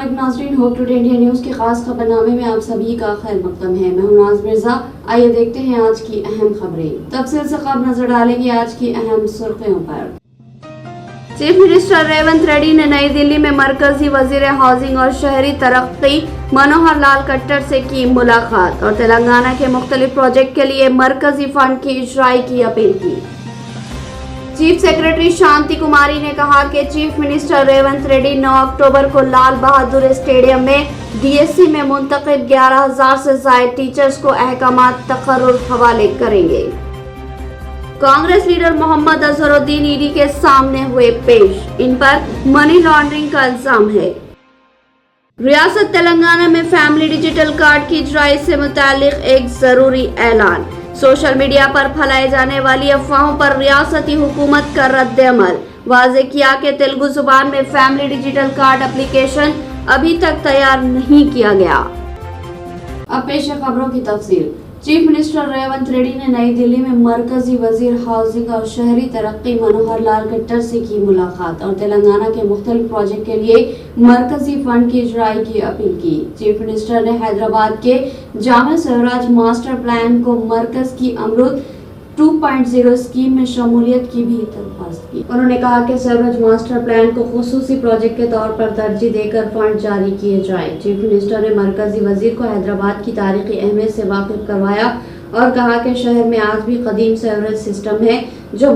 अस्सलाम नाज़रीन, hope today India news के खास खबरनामे में आप सभी का खैर मकदम है। मैं हूं नाज मिर्जा। आइए देखते हैं आज की अहम खबरें। तफसील से खबर नजर डालेंगे आज की अहम सुर्खियों पर। चीफ मिनिस्टर रेवंत रेड्डी ने नई दिल्ली में मरकजी वजीर हाउसिंग और शहरी तरक्की मनोहर लाल खट्टर से की मुलाकात और तेलंगाना के मुख्तलिफ प्रोजेक्ट के लिए मरकजी फंड की इजराई की अपील की। चीफ सेक्रेटरी शांति कुमारी ने कहा कि चीफ मिनिस्टर रेवंत रेड्डी 9 अक्टूबर को लाल बहादुर स्टेडियम में डीएससी में मुंतखब 11,000 से ज्यादा टीचर्स को अहकामात तकर्रुर हवाले करेंगे। कांग्रेस लीडर मोहम्मद अजहरुद्दीन ईडी के सामने हुए पेश, इन पर मनी लॉन्ड्रिंग का इल्जाम है। रियासत तेलंगाना में फैमिली डिजिटल कार्ड की इजराई से मुतालिक एक जरूरी ऐलान। सोशल मीडिया पर फैलाई जाने वाली अफवाहों पर रियासती हुकूमत का रद्द-ए-अमल। वाज़ेह किया कि तेलुगु जुबान में फैमिली डिजिटल कार्ड एप्लीकेशन अभी तक तैयार नहीं किया गया। अब पेश है खबरों की तफसील। चीफ मिनिस्टर रेवंत रेड्डी ने नई दिल्ली में मरकजी वजीर हाउसिंग और शहरी तरक्की मनोहर लाल खट्टर से की मुलाकात और तेलंगाना के मुख्तलिफ प्रोजेक्ट के लिए मरकजी फंड की इजराई की अपील की। चीफ मिनिस्टर ने हैदराबाद के जामा स्वराज मास्टर प्लान को मरकज की अमृत 2.0 स्कीम में शमूलियत की भी दरख्वास्त की। उन्होंने कहा कि स्वराज मास्टर प्लान को खुसूसी प्रोजेक्ट के तौर पर तरजीह देकर फंड जारी किए जाए। चीफ मिनिस्टर ने मरकजी वजीर को हैदराबाद की तारीखी अहमियत से वाकिफ करवाया और कहा कि शहर में आज भी कदीम सीवरेज सिस्टम है जो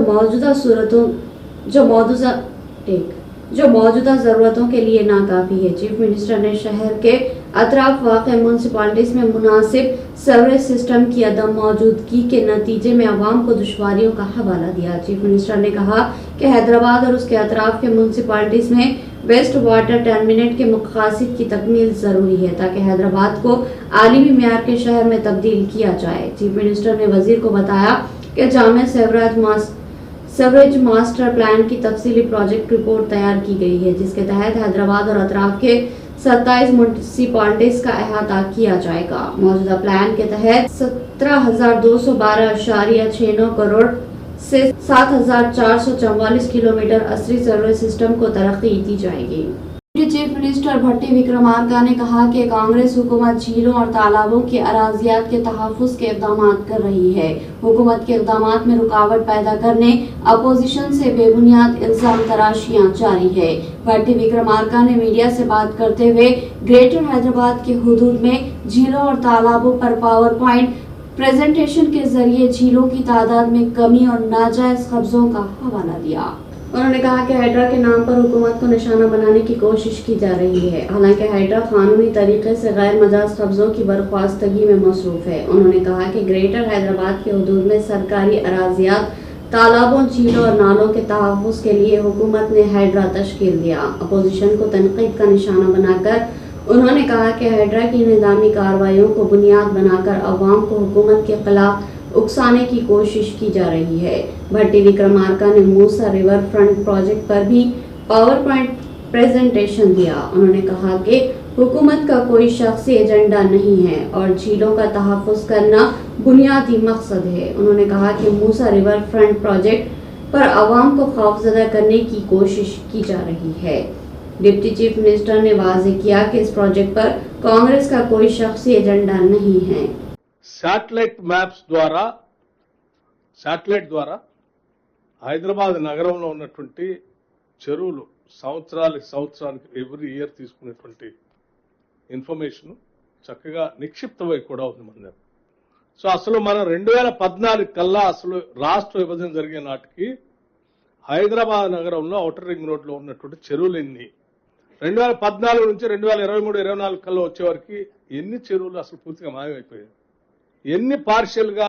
मौजूदा ज़रूरतों के लिए नाकाफी है। चीफ मिनिस्टर ने शहर के अतराफ वाक़े म्यूनसिपालिटीज़ में मुनासिब सीवरेज सिस्टम की अदम मौजूदगी के नतीजे में आवाम को दुश्वारियों का हवाला दिया। चीफ मिनिस्टर ने कहा कि हैदराबाद और उसके अतराफ के म्यूनसिपालिटीज़ में वेस्ट वाटर टर्मिनेट के मकासद की तकमील ज़रूरी है ताकि हैदराबाद को आलमी मेयार के शहर में तब्दील किया जाए। चीफ मिनिस्टर ने वजीर को बताया कि जामा सीवरेज मास्टर प्लान की तफसीली प्रोजेक्ट रिपोर्ट तैयार की गई है जिसके तहत हैदराबाद और अतराफ के 27 म्यूनसिपालिटीज का अहाता किया जाएगा। मौजूदा प्लान के तहत 17,212.69 करोड़ से 7,444 किलोमीटर असली सीवरेज सिस्टम को तरक्की दी जाएगी। चीफ मिनिस्टर भट्टी विक्रमार्का ने कहा कि कांग्रेस हुकूमत झीलों और तालाबों की अराजियात के तहफ़्फ़ुज़ के इक़दाम कर रही है। हुकूमत के इक़दामात में रुकावट पैदा करने अपोजिशन से बेबुनियाद इल्ज़ाम तराशियां जारी है। भट्टी विक्रमार्का ने मीडिया से बात करते हुए ग्रेटर हैदराबाद के हुदूद में झीलों और तालाबों पर पावर पॉइंट प्रेजेंटेशन के जरिए झीलों की तादाद में कमी और नाजायज कब्जों का हवाला दिया। उन्होंने कहा कि हाइड्रा के नाम पर हुकूमत को निशाना बनाने की कोशिश की जा रही है, हालांकि हाइड्रा कानूनी तरीके से गैर मजाज कब्जों की बर्खास्तगी में मसरूफ है। उन्होंने कहा कि ग्रेटर हैदराबाद के हुदूद में सरकारी अराजियात, तालाबों, झीलों और नालों के तहफ़्फ़ुज़ के लिए हुकूमत ने हाइड्रा तश्कील दिया। अपोजिशन को तनकीद का निशाना बनाकर उन्होंने कहा कि हाइड्रा की निज़ामी कार्रवाइयों को बुनियाद बनाकर अवाम को हुकूमत के खिलाफ उकसाने की कोशिश की जा रही है। भट्टी विक्रमार्का ने मूसा रिवर फ्रंट प्रोजेक्ट पर भी पावर पॉइंट प्रेजेंटेशन दिया। उन्होंने कहा कि हुकूमत का कोई शख्सी एजेंडा नहीं है और झीलों का तहफ़्फ़ुज़ करना बुनियादी मकसद है। उन्होंने कहा कि मूसा रिवर फ्रंट प्रोजेक्ट पर आवाम को खौफजदा करने की कोशिश की जा रही है। डिप्टी चीफ मिनिस्टर ने वाज़ेह किया कि इस प्रोजेक्ट पर कांग्रेस का कोई शख्सी एजेंडा नहीं है। శాటిలైట్ ద్వారా హైదరాబాద్ నగరంలో ఉన్నటువంటి చెరువులు సంవత్సరానికి ఎవ్రీ ఇయర్ తీసుకునేటువంటి ఇన్ఫర్మేషన్ చక్కగా నిక్షిప్తమై కూడా ఉంది మన దగ్గర. సో అసలు మనం 2014 కల్లా అసలు రాష్ట్ర విభజన జరిగే నాటికి హైదరాబాద్ నగరంలో ఔటర్ రింగ్ రోడ్ లో ఉన్నటువంటి చెరువులు ఎన్ని, 2014 నుంచి 2023-24 కల్లా వచ్చేవరకు ఎన్ని చెరువులు అసలు పూర్తిగా మాయమైపోయాయి, ఎన్ని పార్షియల్ గా.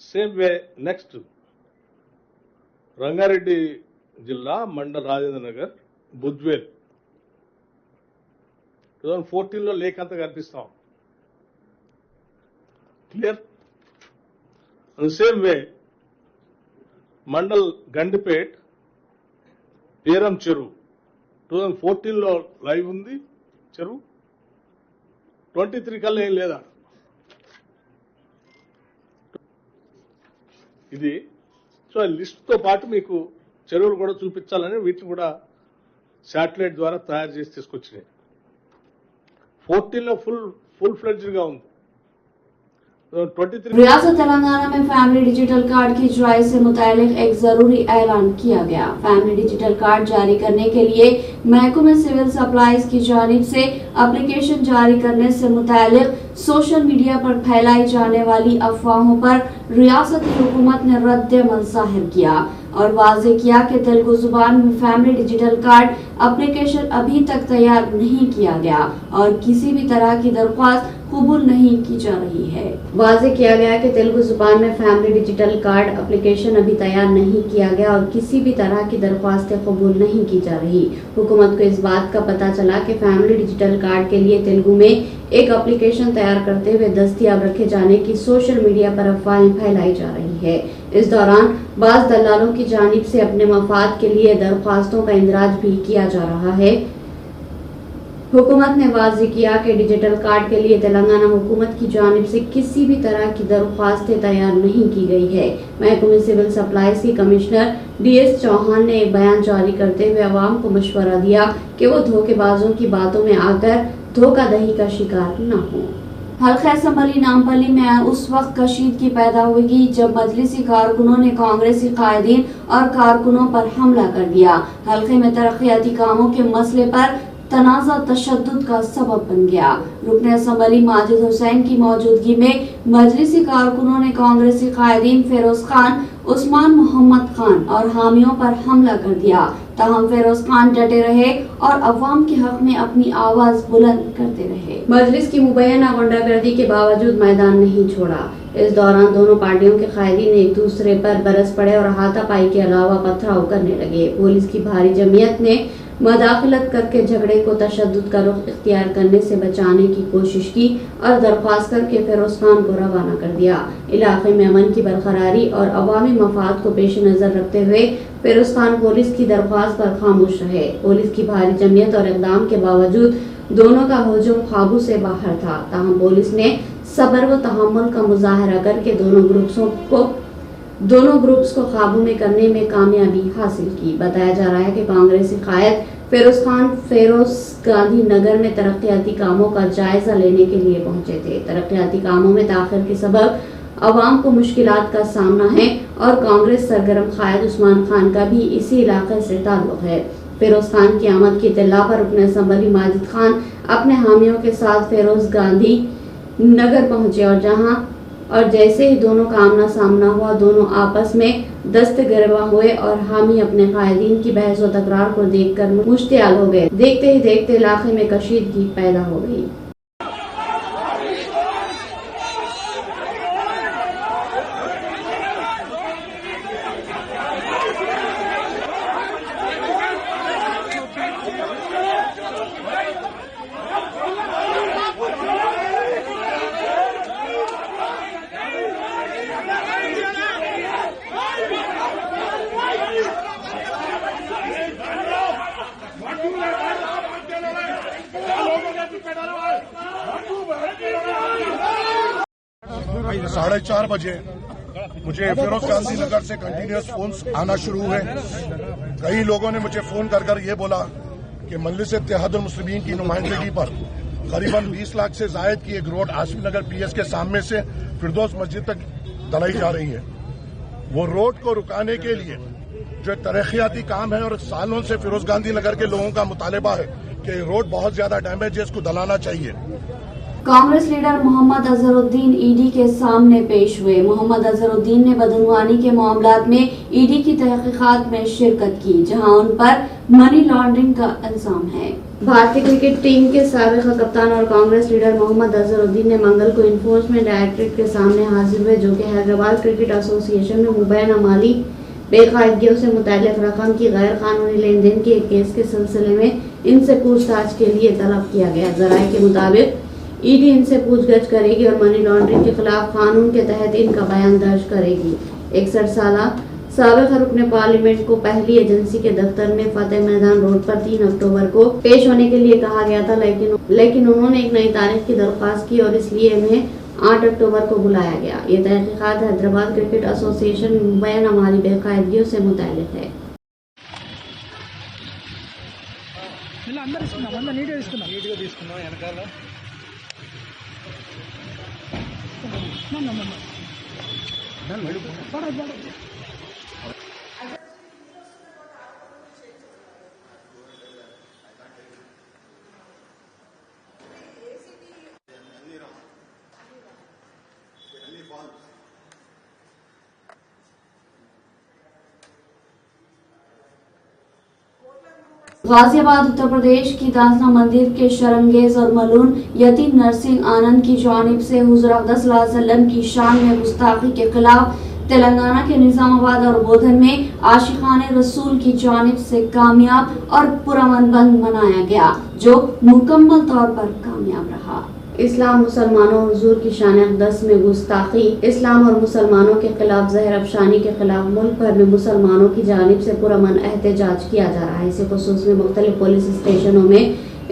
సేమ్ వే నెక్స్ట్ రంగారెడ్డి జిల్లా మండల రాజేంద్ర నగర్, బుద్వేల్ 2014 లో లేక్ అంతా కనిపిస్తాం. Clear. Same way mandal Gandipet పేరం చెరువు 2014 లో లైవ్ ఉంది చెరువు, 23 కల్లా ఏం లేదా. ఇది సో లిస్ట్ తో పాటు మీకు చెరువులు కూడా చూపించాలని వీటిని కూడా శాటిలైట్ ద్వారా తయారు చేసి తీసుకొచ్చినాయి. 14లో ఫుల్ ఫ్లెడ్జ్డ్ గా ఉంది. 23 रियासत तेलंगाना में फैमिली डिजिटल कार्ड की ड्राइव से मुतालिक एक जरूरी ऐलान किया गया। फैमिली डिजिटल कार्ड जारी करने के लिए महकमे सिविल सप्लाईज की जानिब से एप्लीकेशन जारी करने से मुतालिक सोशल मीडिया पर फैलाई जाने वाली अफवाहों पर रियासती हुकूमत ने रद्द-ए-अमल जाहिर किया और वाज़ेह किया कि तेलुगु जुबान में फैमिली डिजिटल कार्ड एप्लीकेशन अभी तक तैयार नहीं किया गया और किसी भी तरह की दरख्वास्त कबूल नहीं की जा रही है। वाज़ेह किया गया कि तेलुगु जुबान में फैमिली डिजिटल कार्ड एप्लीकेशन अभी तैयार नहीं किया गया और किसी भी तरह की दरख्वास्तें कबूल नहीं की जा रही। हुकूमत को इस बात का पता चला कि फैमिली डिजिटल कार्ड के लिए तेलुगु में एक एप्लीकेशन तैयार करते हुए दस्तयाब रखे जाने की सोशल मीडिया पर अफवाहें फैलाई जा रही है। इस दौरान बाज़ दलालों की जानिब से अपने मफाद के लिए दरख्वास्तों का इंदराज भी किया जा रहा है। हुकूमत ने वाज़ेह किया कि डिजिटल कार्ड के लिए तेलंगाना हुकूमत की जानिब से किसी भी तरह की दरख्वास्तें तैयार नहीं की गई है। महकमे सिविल सप्लाईज की कमिश्नर DS चौहान ने एक बयान जारी करते हुए अवाम को मशवरा दिया कि वो धोखेबाजों की बातों में आकर धोखाधड़ी का शिकार न हो। हल्का असम्बली नामपल्ली में उस वक्त कशीदगी पैदा हुई जब मजलिसी कारकुनों ने कांग्रेसी कायदीन और कारकुनों पर हमला कर दिया। हल्के में तरक्याती कामों के मसले पर तनाज़ा तशद्दुद का सबब बन गया। रुकन असम्बली माजिद हुसैन की मौजूदगी में मजलिसी कारकुनों ने कांग्रेसी कायदीन फेरोज खान, उस्मान मोहम्मद खान और हामियों पर हमला कर दिया। ताहम फेरोज खान डटे रहे और अवाम के हक में अपनी आवाज बुलंद करते रहे। मजलिस की मुबैना गुंडागर्दी के बावजूद मैदान नहीं छोड़ा। इस दौरान दोनों पार्टियों के कायदीन एक दूसरे पर बरस पड़े और हाथापाई के अलावा पथराव करने लगे। पुलिस की भारी जमीयत ने मदाखलत करके झगड़े को तशद्दुद का रुख इख्तियार करने से बचाने की कोशिश की और दरख्वास्त करके फेरोज खान को रवाना कर दिया। इलाके में अमन की बरकरारी और अवामी मफाद को पेश नजर रखते हुए फेरोज खान पुलिस की दरख्वास्त पर खामोश रहे। पुलिस की भारी जमीयत और इक़दाम के बावजूद दोनों का हुजूम काबू से बाहर था। ताहम पुलिस ने सब्र व तहम्मुल का मुजाहरा करके दोनों ग्रुप्स को काबू में करने में कामयाबी हासिल की। बताया जा रहा है कि कांग्रेसी कायद फेरोज खान फेरोज गांधी नगर में तरक्याती कामों का जायजा लेने के लिए पहुंचे थे। तरक्याती कामों में ताखिर के सबब अवाम को मुश्किलात का सामना है और कांग्रेस सरगर्म कायद उस्मान खान का भी इसी इलाके से ताल्लुक है। फेरोज खान की आमद की इत्तला पर रुकन असम्बली माजिद खान अपने हामियों के साथ फेरोज गांधी नगर पहुंचे और जैसे ही दोनों का आमना सामना हुआ, दोनों आपस में दस्त गिरवा हुए और हामी अपने कायदीन की बहस व तकरार को देखकर मुश्तियाल हो गए। देखते ही देखते इलाके में कशीदगी पैदा हो गई। साढ़े 4 बजे मुझे फिरोज गांधी नगर से कंटिन्यूस फोन आना शुरू हुए। कई लोगों ने मुझे फोन कर ये बोला कि मजलिस इत्तेहादुल मुस्लिमीन की नुमाइंदगी पर करीबन 20 लाख से जायद की एक रोड आसिफ नगर PS के सामने से फिरदौस मस्जिद तक दलाई जा रही है। वो रोड को रुकाने के लिए जो तरक्याती काम है और सालों से फिरोज गांधी नगर के लोगों का मुतालबा है कि रोड बहुत ज्यादा डैमेज है, इसको दलाना चाहिए। कांग्रेस लीडर मोहम्मद अजहरुद्दीन ईडी के सामने पेश हुए। मोहम्मद अजहरुद्दीन ने बदनवानी के मामलात में ईडी की तहकीकात में शिरकत की, जहां उन पर मनी लॉन्ड्रिंग का इल्जाम है। भारतीय क्रिकेट टीम के साबिक़ कप्तान और कांग्रेस लीडर मोहम्मद अजहरुद्दीन ने मंगल को इन्फोर्समेंट डायरेक्टरेट के सामने हाजिर हुए, जो कि हैदराबाद क्रिकेट एसोसिएशन में मुबैना माली बेकायदगियों से मुतल्लिक रकम की गैर कानूनी लेन देन के एक केस के सिलसिले में इनसे पूछताछ के लिए तलब किया गया। ज़राए के मुताबिक ईडी इनसे पूछगछ करेगी और मनी लॉन्ड्रिंग के खिलाफ कानून के तहत इनका बयान दर्ज करेगी। 61 साला साबिक़ रुकने पार्लियामेंट को पहली एजेंसी के दफ्तर में फतेह मैदान रोड पर 3 अक्टूबर को पेश होने के लिए कहा गया था, लेकिन उन्होंने एक नई तारीख की दरख्वास्त की और इसलिए उन्हें 8 अक्टूबर को बुलाया गया। ये तहकीकात हैदराबाद क्रिकेट एसोसिएशन में मुबैना माली बेकायदगियों से मुतल्लिक है। 5 साढ़े 4 बजे मुझे फिरोज गांधी नगर से कंटिन्यूस फोन आना शुरू हुए। कई लोगों ने मुझे फोन कर ये बोला कि मजलिस इत्तेहादुल मुस्लिमीन की नुमाइंदगी पर करीबन 20 लाख से जायद की एक रोड आसिफ नगर PS के सामने से दलाई जा रही है। वो रोड को रुकाने के लिए जो तरक्याती काम है और सालों से फिरोज गांधी नगर के लोगों का मुतालबा है कि रोड बहुत ज्यादा डैमेज है, इसको दलाना चाहिए। అందరు తీసుకున్నాం, అందరు నీట్గా తీసుకున్నాం వెనకాల. गाजियाबाद उत्तर प्रदेश की दासना मंदिर के शरंगेज और मलून यतीम नरसिंह आनंद की जानिब से हुजूर अक़दस सल्लल्लाहु अलैहि वसल्लम की शान में गुस्ताखी के खिलाफ तेलंगाना के निजामाबाद और बोधन में आशिकाने रसूल की जानिब से कामयाब और पुरअमन बंद मनाया गया, जो मुकम्मल तौर पर कामयाब रहा। इस्लाम मुसलमानों और हुजूर की शान अक़दस में गुस्ताखी, इस्लाम और मुसलमानों के खिलाफ ज़हर अफशानी के खिलाफ मुल्क भर में मुसलमानों की जानिब से पुरअमन एहतजाज किया जा रहा है। इसी खुसूस में मुख्तलिफ पुलिस स्टेशनों में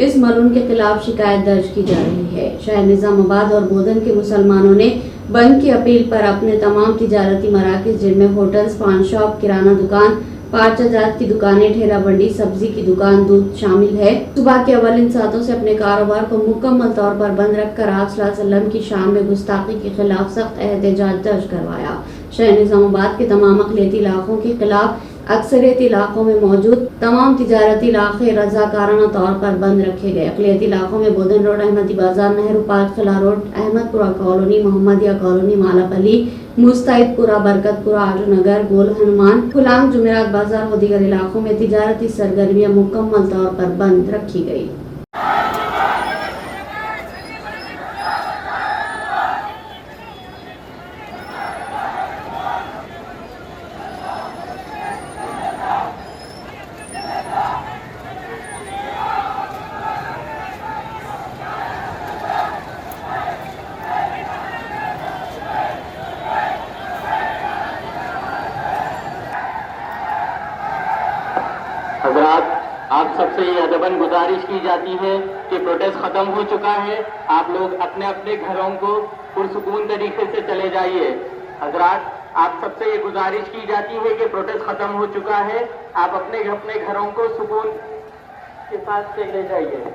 इस मलून के खिलाफ शिकायत दर्ज की जा रही है। शहर निजामाबाद और बोधन के मुसलमानों ने बंद की अपील पर अपने तमाम तिजारती मराकज़ जिनमें होटल्स, पान शॉप, किराना दुकान, पार्चा जात की दुकानें, ठेला मंडी, सब्जी की दुकान, दूध शामिल है, सुबह के अव्वल इन सातों से अपने कारोबार को मुकम्मल तौर पर बंद रखकर आप सल्लल्लाहु अलैहि वसल्लम की शान में गुस्ताखी के खिलाफ सख्त एहतजाज दर्ज करवाया। शहर निजामाबाद के तमाम अक़लियती इलाकों के खिलाफ अक्सरियती इलाकों में मौजूद तमाम तिजारती इलाके रजाकाराना तौर पर बंद रखे गए। अक़लियती इलाकों में बोधन road, Ahmadi Bazar, Nehru park, Khila road, Ahmadpura colony, Mohammadiya colony, Malapalli, Mustaidpura, Barkatpura, Aju Nagar, गोल हनुमान, खुलांग, जुमेरात बाजार व दीगर इलाकों में तिजारती सरगर्मियां मुकम्मल तौर पर बंद रखी गई। हज़रात, आप सबसे ये अदबन गुजारिश की जाती है कि प्रोटेस्ट खत्म हो चुका है, आप लोग अपने अपने घरों को पुरसुकून तरीके से चले जाइए। हज़रात, आप सबसे ये गुजारिश की जाती है कि प्रोटेस्ट खत्म हो चुका है, आप अपने अपने घरों को सुकून के साथ चले जाइए।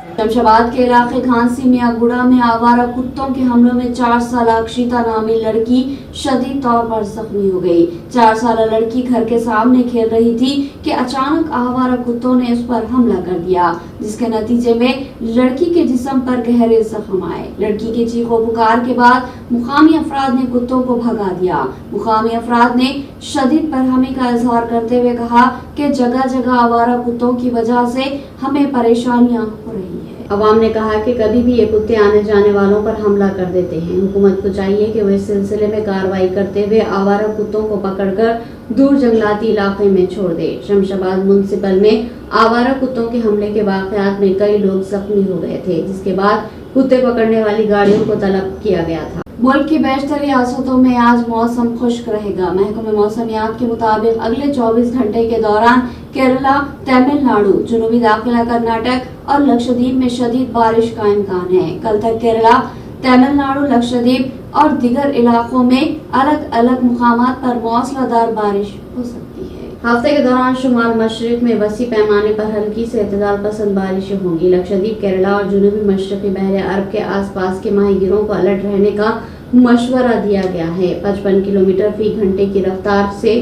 शमशाबाद के इलाके घांसी मियागुड़ा में आवारा कुत्तों के हमलों में 4 साल अक्षिता नामी लड़की शदीद तौर पर जख्मी हो गई। 4 साल लड़की घर के सामने खेल रही थी कि अचानक आवारा कुत्तों ने उस पर हमला कर दिया, जिसके नतीजे में लड़की के जिस्म पर गहरे जख्म आए। लड़की के चीखों पुकार के बाद मुकामी अफराद ने कुत्तों को भगा दिया। मुकामी अफराद ने शदीद बरहमी का इजहार करते हुए कहा कि जगह जगह आवारा कुत्तों की वजह से हमें परेशानियां हो रही है। अवाम ने कहा कि कभी भी ये कुत्ते आने जाने वालों पर हमला कर देते हैं। हुकूमत को चाहिए कि वो इस सिलसिले में कार्रवाई करते हुए आवारा कुत्तों को पकड़कर दूर जंगलाती इलाके में छोड़ दे। शमशाबाद म्युनिसिपल में आवारा कुत्तों के हमले के वाकयात में कई लोग जख्मी हो गए थे, जिसके बाद कुत्ते पकड़ने वाली गाड़ियों को तलब किया गया था। मुल्क की बेशतर रियासतों में आज मौसम खुश्क रहेगा। महकमे मौसमियात के मुताबिक अगले 24 घंटे के दौरान केरला, तमिलनाडु, जुनूबी दाखिला कर्नाटक और लक्षद्वीप में शदीद बारिश का इम्कान है। कल तक केरला, तमिलनाडु, लक्षद्वीप और दीगर इलाकों में अलग अलग मुकामात पर मौसलाधार बारिश हो सकती है। हफ्ते के दौरान शुमाल मशरिक में वसी पैमाने पर हल्की से इतदाल पसंद बारिशें होंगी। लक्षद्वीप, केरला और जुनूबी मशरकी बहरे अरब के आसपास के माहीगीरों को अलर्ट रहने का मशवरा दिया गया है। 55 किलोमीटर फी घंटे की रफ्तार से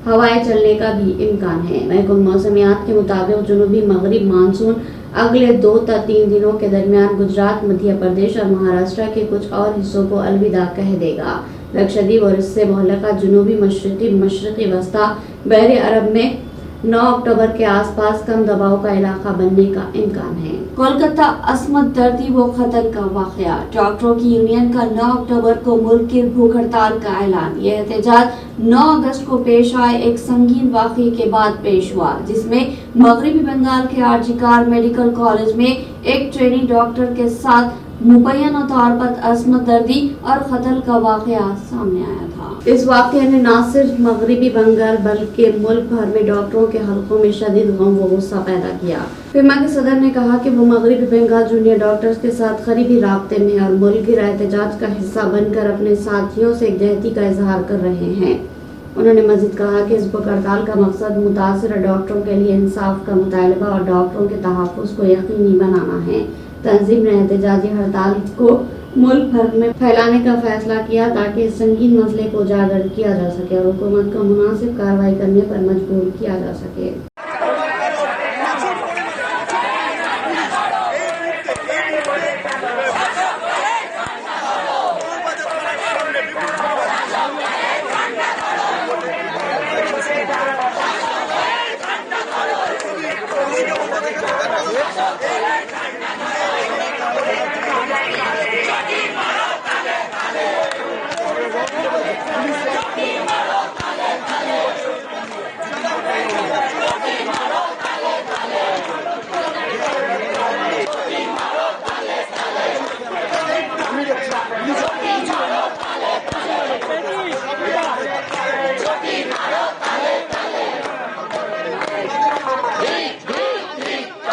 हवाएं चलने का भी इम्कान है। महकमे मौसमियात के मुताबिक जुनूबी मगरिब मानसून अगले 2 या 3 दिनों के दरमियान गुजरात, मध्य प्रदेश और महाराष्ट्र के कुछ और हिस्सों को अलविदा कह देगा। लक्षद्वीप और इससे मुअल्लका जुनूबी मशरकी वस्ता बहरे अरब में 9 अक्टूबर के आसपास कम दबाव का इलाका बनने का इम्कान है। कोलकाता अस्मत दर्दी व कत्ल का वाकया। डॉक्टरों की यूनियन का 9 अक्टूबर को मुल्क की भूख हड़ताल का ऐलान। यह एहतजाज 9 अगस्त को पेश आए एक संगीन वाकये के बाद पेश हुआ, जिसमें मगरबी बंगाल के आरजी कार मेडिकल कॉलेज में एक ट्रेनी डॉक्टर के साथ मुबैना तौर पर अस्मत दर्दी और कत्ल का वाकया सामने आया था। इस वाकये ने न सिर्फ मगरबी बंगाल बल्कि मुल्क भर में डॉक्टरों के हलकों में शदीद गम व गुस्सा पैदा किया। फिमा के सदर ने कहा कि वो मगरबी बंगाल जूनियर डॉक्टर्स के साथ करीबी राब्ते में और मुल्की एहतजाज का हिस्सा बनकर अपने साथियों से यकजहती का इजहार कर रहे हैं। उन्होंने मजीद कहा कि इस भूख हड़ताल का मकसद मुतासर डॉक्टरों के लिए इंसाफ का मुतालबा और डॉक्टरों के तहफ़्फ़ुज़ को यकीनी बनाना है। तंजीम ने एहतजाजी हड़ताल को मुल्क भर में फैलाने का फैसला किया ताकि इस संगीन मसले को उजागर किया जा सके और हुकूमत को मुनासिब कार्रवाई करने पर मजबूर किया जा सके।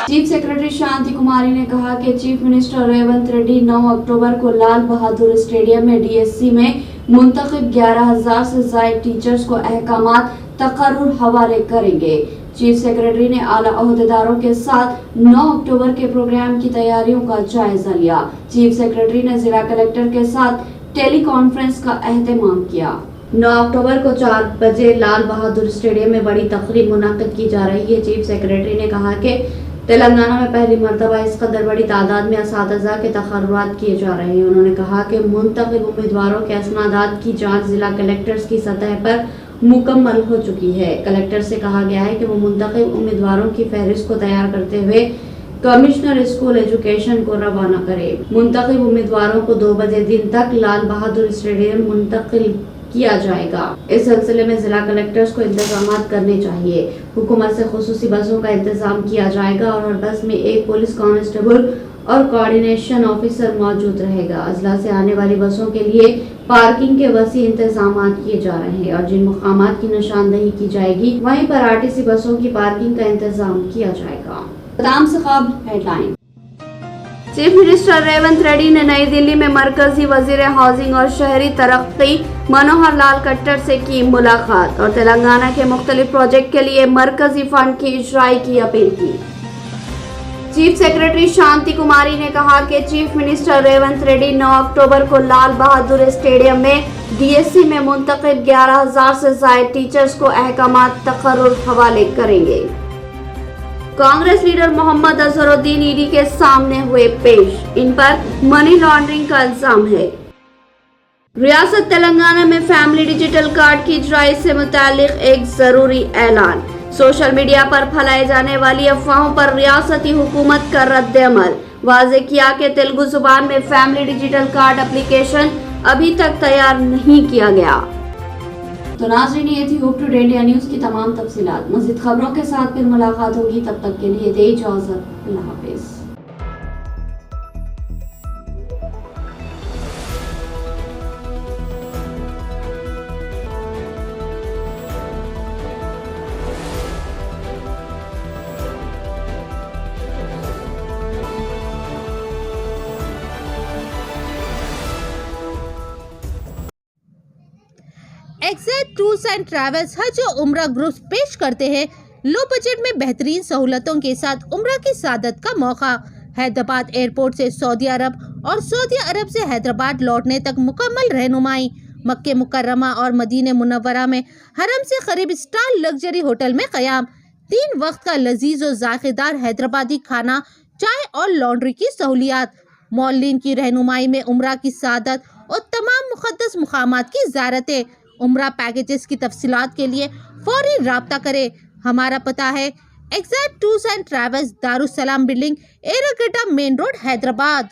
चीफ सेक्रेटरी शांति कुमारी ने कहा कि चीफ मिनिस्टर रेवंत रेड्डी 9 अक्टूबर को लाल बहादुर स्टेडियम में डीएससी में मुंतखब 11,000 से ज़ायद टीचर्स को अहकामात तकर्रुर हवाले करेंगे। चीफ सेक्रेटरी ने आला अहदेदारों के साथ 9 अक्टूबर के प्रोग्राम की तैयारियों का जायजा लिया। चीफ सेक्रेटरी ने जिला कलेक्टर के साथ टेली कॉन्फ्रेंस का एहतमाम किया। 9 अक्टूबर को 4 बजे लाल बहादुर स्टेडियम में बड़ी तकरीब मुनक्किद की जा रही है। चीफ सेक्रेटरी ने कहा कि तेलंगाना में पहली मरतबा इस कदर बड़ी तादाद में असातिज़ा के तकर्रुरात किए जा रहे हैं। उन्होंने कहा कि मुंतखब उम्मीदवारों के असनादात की जांच जिला कलेक्टर्स की सतह पर मुकम्मल हो चुकी है। कलेक्टर से कहा गया है कि वो मुंतखब उम्मीदवारों की फहरिस्त को तैयार करते हुए कमिश्नर स्कूल एजुकेशन को रवाना करे। मुंतखब उम्मीदवारों को 2 बजे दिन तक लाल बहादुर स्टेडियम मुंतकिल किया जाएगा। इस सिलसिले में जिला कलेक्टर्स को इंतजाम करने चाहिए। हुकूमत से खुसूसी बसों का इंतजाम किया जाएगा और हर बस में एक पुलिस कांस्टेबल और कोऑर्डिनेशन ऑफिसर मौजूद रहेगा। अजला से आने वाली बसों के लिए पार्किंग के वसी इंतजाम किए जा रहे हैं और जिन मुकामात की निशानदही की जाएगी वहीं पर आरटीसी बसों की पार्किंग का इंतजाम किया जाएगा। बादाम से खबर headline. Chief minister Revanth Reddy ने नई दिल्ली में मरकजी वजीर हाउसिंग और शहरी तरक्की मनोहर लाल खट्टर से की मुलाकात और तेलंगाना के मुख्तलिफ प्रोजेक्ट के लिए मरकजी फंड की इजराई की अपील की। चीफ सेक्रेटरी शांति कुमारी ने कहा कि चीफ मिनिस्टर रेवंत रेड्डी 9 अक्टूबर को लाल बहादुर स्टेडियम में डीएससी में मुंतखब 11,000 से ज़ायद टीचर्स को अहकामात तकर्रुर हवाले करेंगे। कांग्रेस लीडर मोहम्मद अजहरुद्दीन ईडी के सामने हुए पेश। इन पर मनी लॉन्ड्रिंग का इल्जाम है। रियासत तेलंगाना में फैमिली डिजिटल कार्ड की इजराई से मुतालिक एक जरूरी ऐलान। सोशल मीडिया पर फैलाई जाने वाली अफवाहों पर रियासती हुकूमत का रद्द-ए-अमल। वाज़ेह किया कि तेलुगु जुबान में फैमिली डिजिटल कार्ड एप्लीकेशन अभी तक तैयार नहीं किया गया। तो नाज़रीन, ये थी होप टुडे इंडिया न्यूज़ की तमाम तफसीलात। मज़ीद खबरों के साथ फिर मुलाकात होगी, तब तक के लिए दे इजाज़त। अल्लाह हाफ़िज़। एग्जैक्ट टूर्स एंड ट्रैवल्स हज और उम्रा ग्रुप्स पेश करते हैं लो बजट में बेहतरीन सहूलतों के साथ उम्रा की सादत का मौका। हैदराबाद एयरपोर्ट से सऊदी अरब और सऊदी अरब से हैदराबाद लौटने तक मुकम्मल रहनुमाई। मक्के मुकर्रमा और मदीने मुनव्वरा में हरम से करीब स्टार लग्जरी होटल में क़याम। 3 वक्त का लजीज और जायकेदार हैदराबादी खाना, चाय और लॉन्ड्री की सहूलियात। मौलिन की रहनुमाई में उम्रा की सादत और तमाम मुक़द्दस मुकामात की ज़ियारतें। उम्रा पैकेजेस की तफसीलात के लिए फौरी राब्ता करें। हमारा पता है exact tours and travels, Darussalam building, Erragadda main road, Hyderabad.